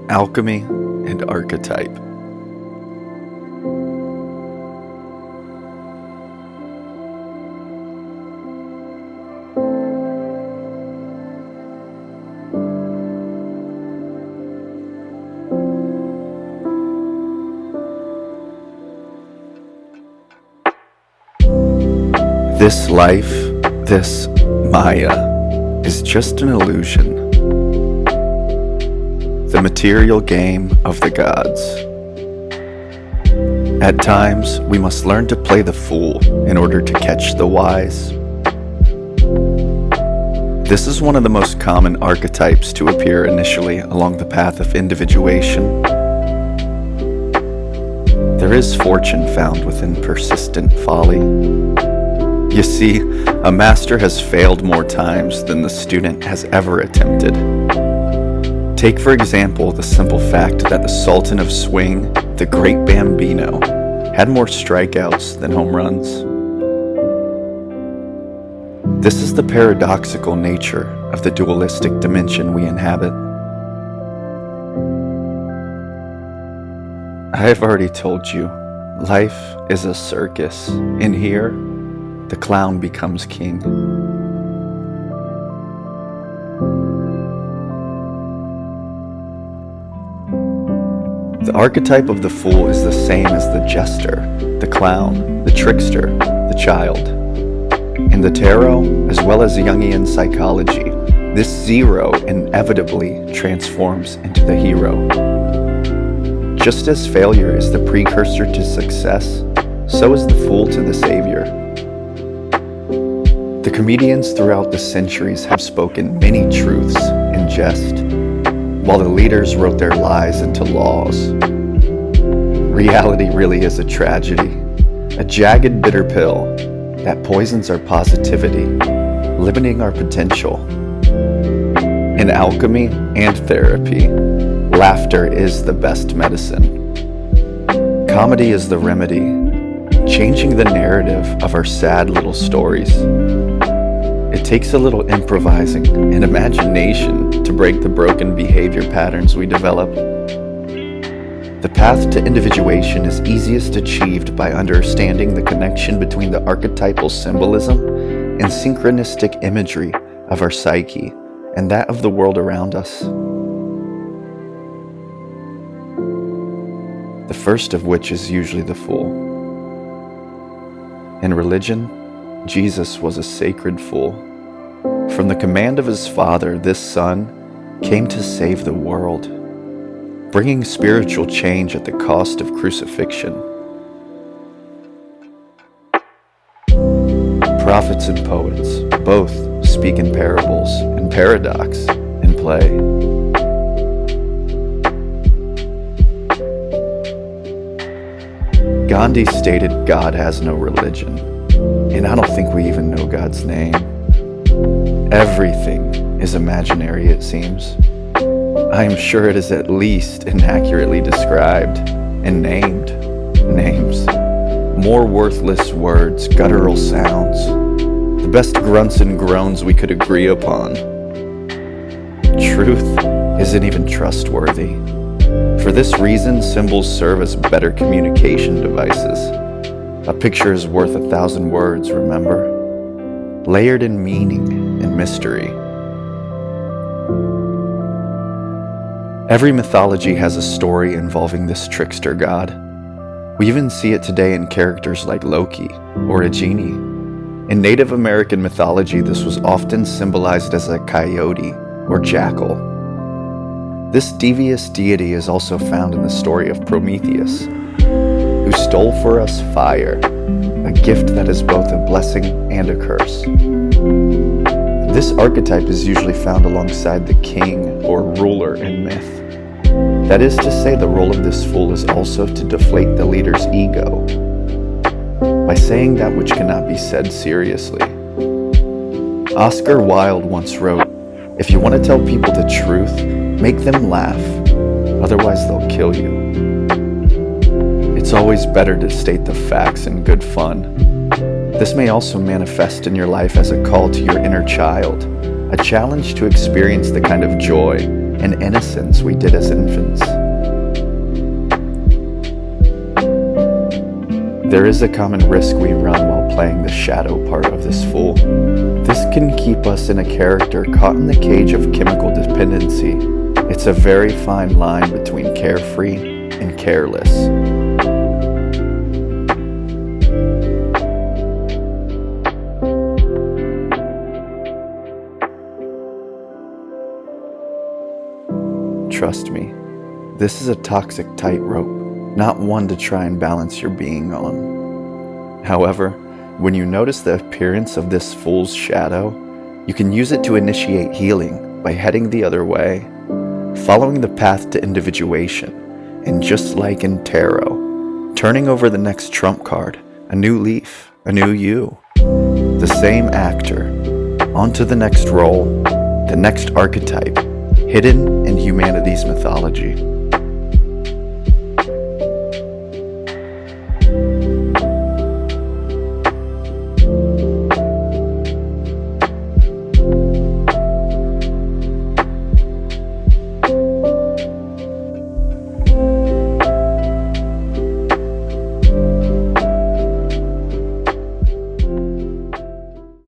Alchemy and Archetype. This life, this Maya, is just an illusion. The material game of the gods. At times, we must learn to play the fool in order to catch the wise. This is one of the most common archetypes to appear initially along the path of individuation. There is fortune found within persistent folly. You see, a master has failed more times than the student has ever attempted. Take, for example, the simple fact that the Sultan of Swing, the Great Bambino, had more strikeouts than home runs. This is the paradoxical nature of the dualistic dimension we inhabit. I have already told you, life is a circus. In here, the clown becomes king. The archetype of the fool is the same as the jester, the clown, the trickster, the child. In the tarot, as well as Jungian psychology, this zero inevitably transforms into the hero. Just as failure is the precursor to success, so is the fool to the savior. The comedians throughout the centuries have spoken many truths in jest, while the leaders wrote their lies into laws. Reality really is a tragedy, a jagged bitter pill that poisons our positivity, limiting our potential. In alchemy and therapy, laughter is the best medicine. Comedy is the remedy, changing the narrative of our sad little stories. It takes a little improvising and imagination to break the broken behavior patterns we develop. The path to individuation is easiest achieved by understanding the connection between the archetypal symbolism and synchronistic imagery of our psyche and that of the world around us. The first of which is usually the fool. In religion, Jesus was a sacred fool. From the command of his Father, this Son came to save the world, bringing spiritual change at the cost of crucifixion. Prophets and poets both speak in parables and paradox in play. Gandhi stated God has no religion, and I don't think we even know God's name. Everything is imaginary, it seems. I am sure it is at least inaccurately described and named names. More worthless words, guttural sounds, the best grunts and groans we could agree upon. Truth isn't even trustworthy. For this reason, symbols serve as better communication devices. A picture is worth 1,000 words, remember? Layered in meaning and mystery. Every mythology has a story involving this trickster god. We even see it today in characters like Loki or a genie. In Native American mythology, this was often symbolized as a coyote or jackal. This devious deity is also found in the story of Prometheus, who stole for us fire, a gift that is both a blessing and a curse. This archetype is usually found alongside the king or ruler in myth. That is to say, the role of this fool is also to deflate the leader's ego by saying that which cannot be said seriously. Oscar Wilde once wrote, "If you want to tell people the truth, make them laugh, otherwise they'll kill you." It's always better to state the facts in good fun. This may also manifest in your life as a call to your inner child, a challenge to experience the kind of joy and innocence we did as infants. There is a common risk we run while playing the shadow part of this fool. This can keep us in a character caught in the cage of chemical dependency. It's a very fine line between carefree and careless. Trust me, this is a toxic tightrope, not one to try and balance your being on. However, when you notice the appearance of this fool's shadow, you can use it to initiate healing by heading the other way, following the path to individuation, and just like in tarot, turning over the next trump card, a new leaf, a new you. The same actor, onto the next role, the next archetype, hidden in humanity's mythology.